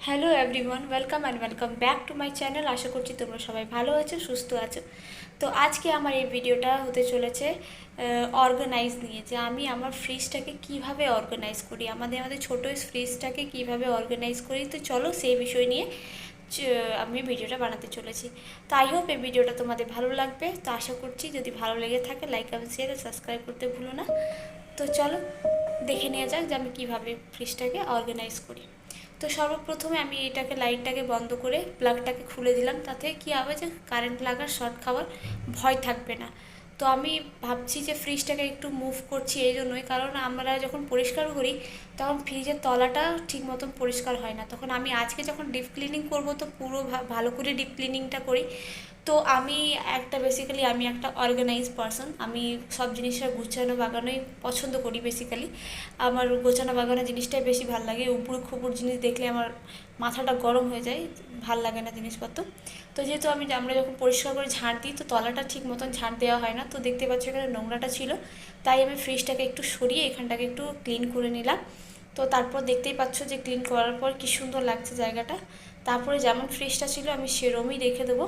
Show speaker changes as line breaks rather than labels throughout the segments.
Hello everyone, welcome and welcome back to my channel. আশা করছি তোমরা সবাই ভালো আছো, সুস্থ আছো। তো আজকে আমার এই ভিডিওটা হতে চলেছে অর্গানাইজ নিয়ে, যে আমি আমার ফ্রিজটাকে কিভাবে অর্গানাইজ করি, আমাদের ছোটো ফ্রিজটাকে কিভাবে অর্গানাইজ করি। তো চলো সেই বিষয় নিয়ে আমি ভিডিওটা বানাতে চলেছি। তো আই হোপ এই ভিডিওটা তোমাদের ভালো লাগবে। তো আশা করছি যদি ভালো লেগে থাকে লাইক কমেন্ট শেয়ার সাবস্ক্রাইব করতে ভুলো না। তো চলো দেখে নেওয়া যাক যে আমি কীভাবে ফ্রিজটাকে অর্গানাইজ করি। তো সর্বপ্রথমে আমি এটাকে লাইটটাকে বন্ধ করে প্লাগটাকে খুলে দিলাম। তাতে কি হবে যে কারেন্ট লাগার শর্ট খাওয়ার ভয় থাকবে না। তো আমি ভাবছি যে ফ্রিজটাকে একটু মুভ করছি এই জন্যই, কারণ আমরা যখন পরিষ্কার করি তখন ফ্রিজের তলাটা ঠিক মতন পরিষ্কার হয় না। তখন আমি আজকে যখন ডিপ ক্লিনিং করবো তো পুরো ভালো করে ডিপ ক্লিনিংটা করি। তো আমি আমি একটা অর্গানাইজ পারসন। আমি সব জিনিসটা গুছানো বাগানোই পছন্দ করি। বেসিক্যালি আমার গোছানো বাগানো জিনিসটাই বেশি ভালো লাগে। উপর খুপুর জিনিস দেখলে আমার মাথাটা গরম হয়ে যায়, ভাল লাগে না জিনিসপত্র। তো যেহেতু আমরা যখন পরিষ্কার করে ঝাঁট দিই তো তলাটা ঠিক মতন ঝাঁট দেওয়া হয় না। তো দেখতে পাচ্ছ এখানে নোংরাটা ছিল, তাই আমি ফ্রিজটাকে একটু সরিয়ে এখানটাকে একটু ক্লিন করে নিলাম। তো তারপর দেখতেই পাচ্ছ যে ক্লিন করার পর কী সুন্দর লাগছে জায়গাটা। তারপরে যেমন ফ্রিজটা ছিল আমি সেরমই রেখে দেবো।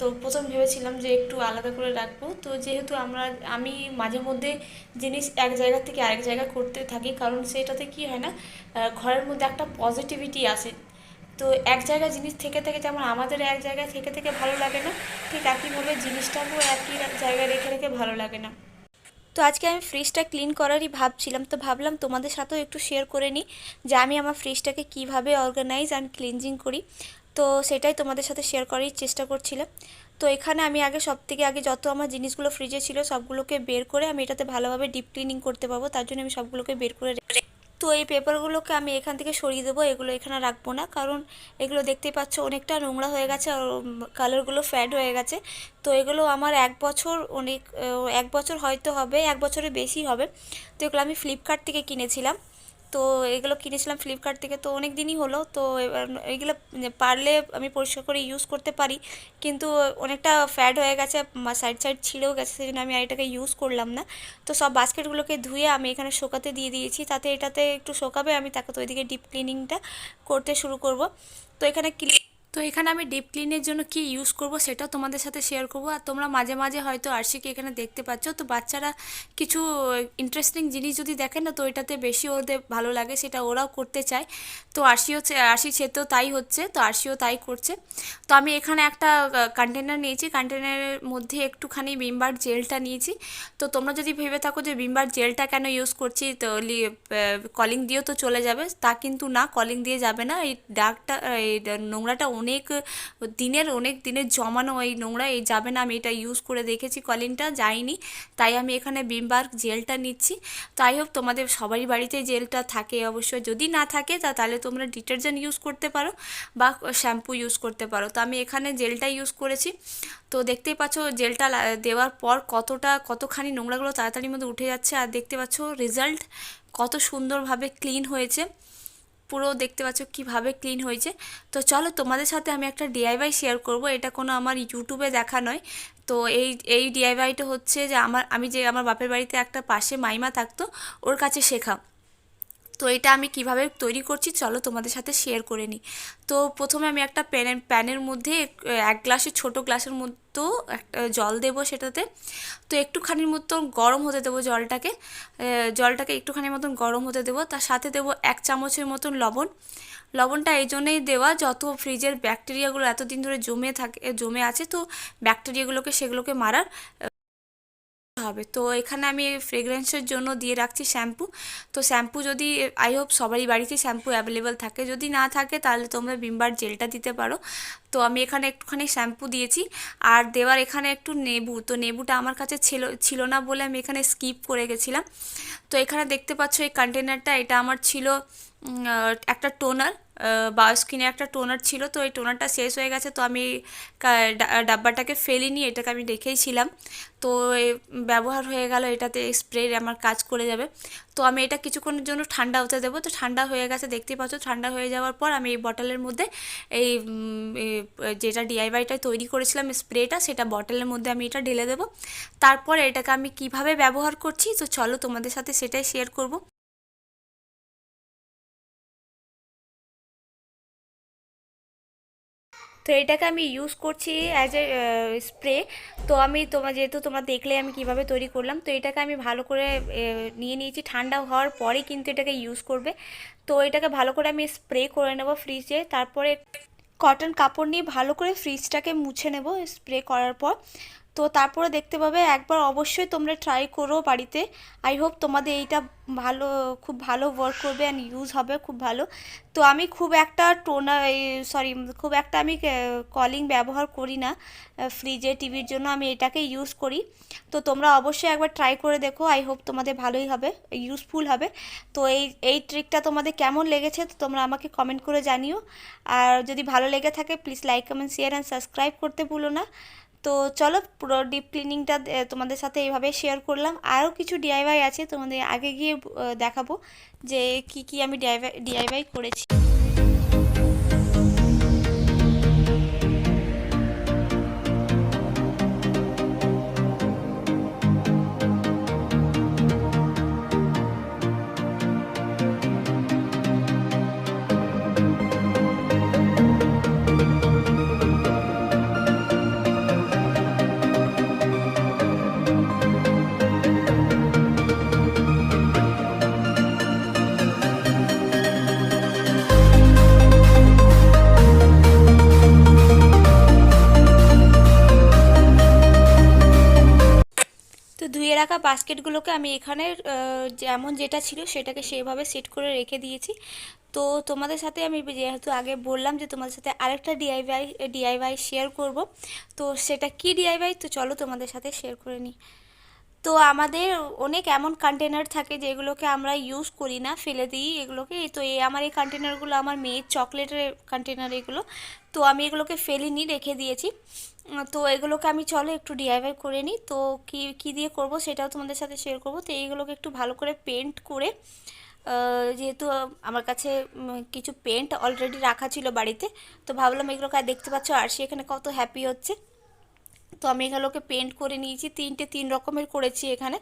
তো প্রথম ভেবেছিলাম যে একটু আলাদা করে রাখবো। তো যেহেতু আমি মাঝে মধ্যে জিনিস এক জায়গা থেকে আরেক জায়গা করতে থাকি, কারণ সেটাতে কি হয় না, ঘরের মধ্যে একটা পজিটিভিটি আসে। তো এক জায়গায় জিনিস থেকে থেকে যেমন আমাদের এক জায়গায় থেকে থেকে ভালো লাগে না, ঠিক একইভাবে জিনিসটাকেও একই জায়গায় রেখে রেখে ভালো লাগে না। তো আজকে আমি ফ্রিজটা ক্লিন করারই ভাবছিলাম, তো ভাবলাম তোমাদের সাথেও একটু শেয়ার করে নিই যে আমি আমার ফ্রিজটাকে কিভাবে অর্গানাইজ অ্যান্ড ক্লিনজিং করি। তো সেটাই তোমাদের সাথে শেয়ার করার চেষ্টা করছিলাম। তো এখানে আমি সবথেকে আগে যত আমার জিনিসগুলো ফ্রিজে ছিল সবগুলোকে বের করে আমি এটাতে ভালোভাবে ডিপ ক্লিনিং করতে পারবো, তার জন্য আমি সবগুলোকে বের করে। তো এই পেপারগুলোকে আমি এখান থেকে সরিয়ে দেবো, এগুলো এখানে রাখবো না, কারণ এগুলো দেখতেই পাচ্ছ অনেকটা নোংরা হয়ে গেছে আর কালারগুলো ফ্যাড হয়ে গেছে। তো এগুলো আমার 1 বছর অনেক 1 বছর হয়তো হবে, 1 বছরের বেশি হবে। তো এগুলো আমি ফ্লিপকার্ট থেকে কিনেছিলাম। তো এগুলো কিনেছিলাম ফ্লিপকার্ট থেকে, তো অনেক দিনই হলো। তো এগুলো পারলে আমি পরিষ্কার করে ইউজ করতে পারি, কিন্তু অনেকটা ফ্যাড হয়ে গেছে, সাইড সাইড ছিঁড়েও গেছে, সেই জন্য আমি আর এটাকে ইউজ করলাম না। তো সব বাস্কেটগুলোকে ধুয়ে আমি এখানে শোকাতে দিয়ে দিয়েছি, তাতে এটাতে একটু শোকাবে, আমি তাকে তো ওইদিকে ডিপ ক্লিনিংটা করতে শুরু করব। তো এখানে আমি ডিপ ক্লিনের জন্য কি ইউজ করব সেটাও তোমাদের সাথে শেয়ার করব। আর তোমরা মাঝে মাঝে হয়তো আরশিকে এখানে দেখতে পাচ্ছ, তো বাচ্চারা কিছু ইন্টারেস্টিং জিনিস যদি দেখে না তো এটাতে বেশি ওদের ভালো লাগে, সেটা ওরাও করতে চায়। তো আরশি সে তো তাই হচ্ছে, তো আরশিও তাই করছে। তো আমি এখানে একটা কন্টেনার নিয়েছি, কন্টেনারের মধ্যে একটুখানি ভিমবার জেলটা নিয়েছি। তো তোমরা যদি ভেবে থাকো যে ভিমবার জেলটা কেন ইউজ করছি, তো কলিং দিয়েও তো চলে যাবে, তা কিন্তু না, কলিং দিয়ে যাবে না। এই দাগটা, এই নোংরাটা অনেক দিনের জমানো এই নোংরা, এই যাবে না। আমি এটা ইউজ করে দেখেছি, কলিংটা যায়নি, তাই আমি এখানে ভিমবার জেলটা নিচ্ছি। তাই হোক তোমাদের সবারই বাড়িতে জেলটা থাকে অবশ্যই, যদি না থাকে তাহলে তোমরা ডিটারজেন্ট ইউজ করতে পারো বা শ্যাম্পু ইউজ করতে পারো। তো আমি এখানে জেলটা ইউজ করেছি। তো দেখতেই পাচ্ছ জেলটা দেওয়ার পর কতখানি নোংরাগুলো তাড়াতাড়ির মধ্যে উঠে যাচ্ছে, আর দেখতে পাচ্ছ রেজাল্ট কত সুন্দরভাবে ক্লিন হয়েছে, পুরো দেখতে পাচ্ছ কীভাবে ক্লিন হয়েছে। তো চলো তোমাদের সাথে আমি একটা ডিআইওয়াই শেয়ার করব, এটা কোনো আমার ইউটিউবে দেখা নয়। তো এই ডিআইওয়াইটা হচ্ছে যে আমার বাপের বাড়িতে একটা পাশে মাইমা থাকতো, ওর কাছে শেখা। তো এটা আমি কিভাবে তৈরি করছি চলো তোমাদের সাথে শেয়ার করে নিই। তো প্রথমে আমি একটা প্যানের মধ্যে 1 গ্লাসের ছোটো গ্লাসের মতো একটা জল দেবো সেটাতে। তো একটুখানির মতন গরম হতে দেবো জলটাকে একটুখানির মতন গরম হতে দেবো। তার সাথে দেবো 1 চামচের মতন লবণটা এই জন্যই দেওয়া, যত ফ্রিজের ব্যাকটেরিয়াগুলো এতদিন ধরে জমে আছে, তো সেগুলোকে মারার হবে। তো এখানে আমি ফ্রেগরেন্সের জন্য দিয়ে রাখছি শ্যাম্পু। তো শ্যাম্পু যদি আই হোপ সবারই বাড়িতে শ্যাম্পু অ্যাভেলেবেল থাকে, যদি না থাকে তাহলে তোমরা ভিমবার জেলটা দিতে পারো। তো আমি এখানে একটুখানি শ্যাম্পু দিয়েছি, আর দেওয়ার এখানে একটু নেবু। তো নেবুটা আমার কাছে ছিল না বলে আমি এখানে স্কিপ করে গেছিলাম। তো এখানে দেখতে পাচ্ছ এই কন্টেনারটা, এটা আমার ছিল একটা টোনার, বায়োস্কিনের একটা টোনার ছিল। তো এই টোনারটা শেষ হয়ে গেছে, তো আমি ডাব্বাটাকে ফেলিনি, এটাকে আমি রেখেইছিলাম। তো ব্যবহার হয়ে গেল, এটাতে স্প্রে আমার কাজ করে যাবে। তো আমি এটা কিছুক্ষণের জন্য ঠান্ডা হতে দেবো। তো ঠান্ডা হয়ে গেছে দেখতেই পাচ্ছ, ঠান্ডা হয়ে যাওয়ার পর আমি এই বটলের মধ্যে এই যেটা ডিআইওয়াইটা তৈরি করেছিলাম স্প্রেটা, সেটা বটলের মধ্যে আমি এটা ঢেলে দেবো। তারপর এটাকে আমি কিভাবে ব্যবহার করছি তো চলো তোমাদের সাথে সেটাই শেয়ার করব। এটাকে আমি ইউজ করছি অ্যাজ এ স্প্রে। তো আমি যেহেতু তোমরা দেখলে আমি কিভাবে তৈরি করলাম, তো এটাকে আমি ভালো করে নিয়ে নিয়েছি। ঠান্ডা হওয়ার পরেই কিন্তু এটাকে ইউজ করবে। তো এটাকে ভালো করে আমি স্প্রে করে নেব ফ্রিজে। তারপরে কটন কাপড় নিয়ে ভালো করে ফ্রিজটাকে মুছে নেব স্প্রে করার পর। তো তারপরে দেখতে পাবে, একবার অবশ্যই তোমরা ট্রাই করো বাড়িতে। আই হোপ তোমাদের এইটা খুব ভালো ওয়ার্ক করবে অ্যান্ড ইউজ হবে খুব ভালো। তো আমি খুব একটা খুব একটা আমি কলিং ব্যবহার করি না ফ্রিজে টিভির জন্য, আমি এটাকে ইউজ করি। তো তোমরা অবশ্যই একবার ট্রাই করে দেখো, আই হোপ তোমাদের ভালোই হবে, ইউজফুল হবে। তো এই ট্রিকটা তোমাদের কেমন লেগেছে তো তোমরা আমাকে কমেন্ট করে জানিও। আর যদি ভালো লেগে থাকে please like, comment, share and subscribe করতে ভুলো না। তো চলো, পুরো ডিপ ক্লিনিংটা তোমাদের সাথে এইভাবে শেয়ার করলাম। আরও কিছু ডিআইওয়াই আছে, তোমাদের আগে গিয়ে দেখাবো যে কি আমি ডিআইওয়াই করেছি। তো ধুয়ে রাখা বাস্কেটগুলোকে আমি এখানে যেমন যেটা ছিল সেটাকে সেভাবে সেট করে রেখে দিয়েছি। তো তোমাদের সাথে আমি যেহেতু আগে বললাম যে তোমাদের সাথে আরেকটা ডিআইওয়াই শেয়ার করব, তো সেটা কি ডিআইওয়াই, তো চলো তোমাদের সাথে শেয়ার করে নিই। তো আমাদের অনেক এমন কন্টেনার থাকে যেগুলোকে আমরা ইউজ করি না, ফেলে দিই এগুলোকে। তো আমার এই কন্টেনারগুলো আমার মেয়ের চকলেটের কন্টেনার এগুলো। তো আমি এগুলোকে ফেলিনি, রেখে দিয়েছি। তো এগুলোকে আমি চলো একটু ডিআইওয়াই করে নিই। তো কি দিয়ে করব সেটাও তোমাদের সাথে শেয়ার করব। তো এইগুলোকে একটু ভালো করে পেন্ট করে, যেহেতু আমার কাছে কিছু পেন্ট অলরেডি রাখা ছিল বাড়িতে, তো ভাবলাম এগুলোকে আর দেখতে পাচ্ছ আর সে এখানে কত হ্যাপি হচ্ছে। তো আমি এগুলোকে পেন্ট করে নিয়েছি, তিন রকমের করেছি এখানে।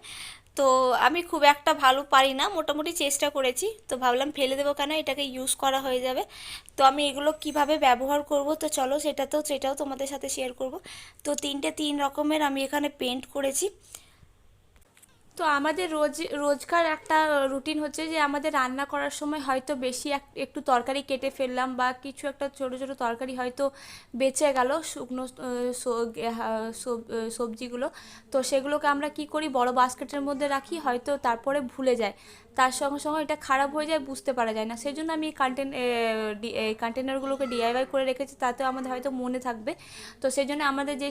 তো আমি খুব একটা ভালো পারি না, মোটামুটি চেষ্টা করেছি। তো ভাবলাম ফেলে দেবো কেন, এটাকে ইউজ করা হয়ে যাবে। তো আমি এগুলো কিভাবে ব্যবহার করব তো চলো সেটাও তোমাদের সাথে শেয়ার করব। তো তিন রকমের আমি এখানে পেন্ট করেছি। তো আমাদের রোজকার একটা রুটিন হচ্ছে যে আমাদের রান্না করার সময় হয়তো বেশি একটু তরকারি কেটে ফেললাম, বা কিছু একটা ছোট ছোট তরকারি হয়তো বেঁচে গেল, শুকনো সবজিগুলো। তো সেগুলোকে আমরা কি করি, বড় বাস্কেটের মধ্যে রাখি, হয়তো তারপরে ভুলে যায়, তার সঙ্গে সঙ্গে এটা খারাপ হয়ে যায়, বুঝতে পারা যায় না। সেই জন্য আমি এই কন্টেনারগুলোকে ডিআইওয়াই করে রেখেছি, তাতেও আমাদের হয়তো মনে থাকবে। তো সেই জন্য আমাদের যে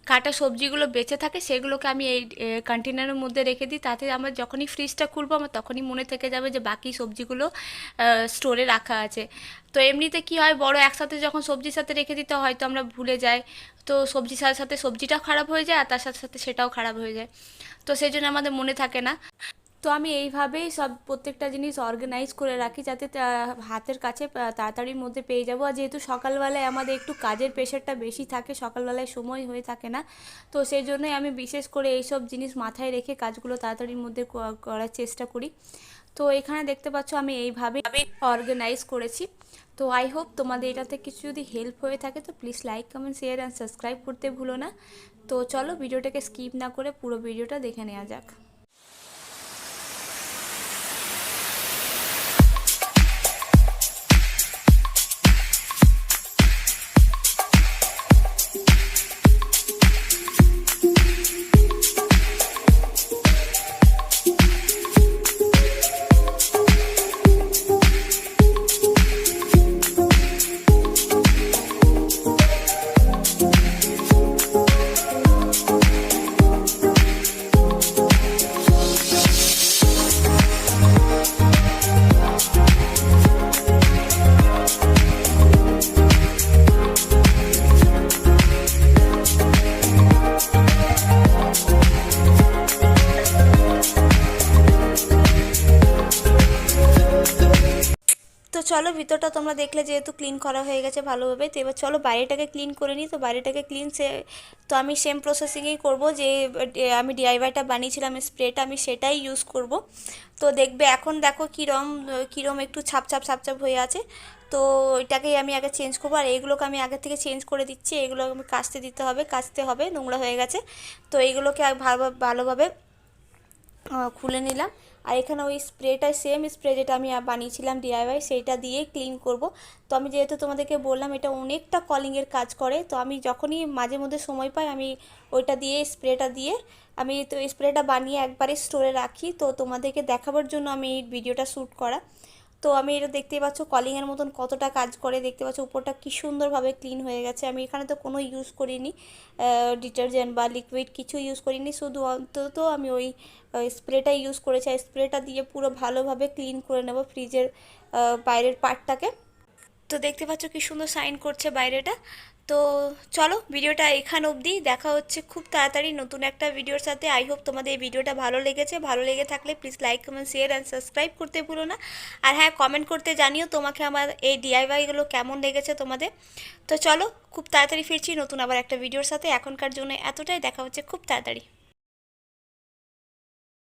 কাটা সবজিগুলো বেঁচে থাকে সেগুলোকে আমি এই কন্টেনারের মধ্যে রেখে দিই, তাতে আমরা যখনই ফ্রিজটা খুলবো আমার তখনই মনে থেকে যাবে যে বাকি সবজিগুলো স্টোরে রাখা আছে। তো এমনিতে কি হয়, বড় একসাথে যখন সবজির সাথে রেখে দিতে হয়তো আমরা ভুলে যাই, তো সবজির সাথে সাথে সবজিটাও খারাপ হয়ে যায় আর তার সাথে সাথে সেটাও খারাপ হয়ে যায়। তো সেই জন্য আমাদের মনে থাকে না। তো আমি এইভাবেই প্রত্যেকটা জিনিস অর্গানাইজ করে রাখি, যাতে হাতের কাছে তাড়াতাড়ির মধ্যে পেয়ে যাবো। আর যেহেতু সকালবেলায় আমাদের একটু কাজের প্রেশারটা বেশি থাকে, সকালবেলায় সময় হয়ে থাকে না, তো সেই জন্যই আমি বিশেষ করে এইসব জিনিস মাথায় রেখে কাজগুলো তাড়াতাড়ির মধ্যে করার চেষ্টা করি। তো এখানে দেখতে পাচ্ছ আমি এইভাবে অর্গানাইজ করেছি। তো আই হোপ তোমাদের এটাতে কিছু যদি হেল্প হয়ে থাকে তো please like, comment, share and subscribe করতে ভুলো না। তো চলো ভিডিওটাকে স্কিপ না করে পুরো ভিডিওটা দেখে নেওয়া যাক। চলো ভিতরটা তোমরা দেখলে যেহেতু ক্লিন করা হয়ে গেছে ভালোভাবে, তো এবার চলো বাইরেটাকে ক্লিন করে নিই। তো বাইরেটাকে তো আমি সেম প্রসেসিংয়েই করব, যে আমি ডিআইওয়াইটা বানিয়েছিলাম স্প্রেটা, আমি সেটাই ইউজ করব। তো দেখবে এখন দেখো কীরম একটু ছাপ হয়ে আছে। তো এটাকেই আমি আগে চেঞ্জ করবো, আর এইগুলোকে আমি আগে থেকে চেঞ্জ করে দিচ্ছি। এগুলো আমি কাচতে হবে, নোংরা হয়ে গেছে। তো এইগুলোকে ভালোভাবে খুলে নিলাম। আর এখানে ওই স্প্রেটা, সেম স্প্রে যেটা আমি বানিয়েছিলাম ডিআইওয়াই, সেইটা দিয়ে ক্লিন করব। তো আমি যেহেতু তোমাদেরকে বললাম এটা অনেকটা কলিংয়ের কাজ করে, তো আমি যখনই মাঝে মধ্যে সময় পাই আমি ওইটা দিয়ে স্প্রেটা দিয়ে আমি তো স্প্রেটা বানিয়ে একবারে স্টোরে রাখি। তো তোমাদেরকে দেখাবার জন্য আমি এই ভিডিওটা শ্যুট করা। তো আমি এটা দেখতেই পাচ্ছ কলিংয়ের মতন কতটা কাজ করে, দেখতে পাচ্ছ উপরটা কি সুন্দরভাবে ক্লিন হয়ে গেছে। আমি এখানে তো কোনো ইউজ করিনি ডিটারজেন্ট বা লিকুইড, কিছু ইউজ করিনি, শুধু অন্তত আমি ওই স্প্রেটাই ইউজ করেছি। আর স্প্রেটা দিয়ে পুরো ভালোভাবে ক্লিন করে নেব ফ্রিজের বাইরের পার্টটাকে। তো দেখতে পাচ্ছ কি সুন্দর শাইন করছে বাইরেটা। তো চলো ভিডিওটা এখান অবধি, দেখা হচ্ছে খুব তাড়াতাড়ি নতুন একটা ভিডিওর সাথে। আই হোপ তোমাদের এই ভিডিওটা ভালো লেগেছে। ভালো লেগে থাকলে please like, comment, share and subscribe করতে ভুলো না। আর হ্যাঁ, কমেন্ট করতে জানিও তোমাকে আমার এই ডিআইওয়াইগুলো কেমন লেগেছে তোমাদের। তো চলো খুব তাড়াতাড়ি ফিরছি নতুন আবার একটা ভিডিওর সাথে। এখনকার জন্য এতটাই, দেখা হচ্ছে খুব তাড়াতাড়ি।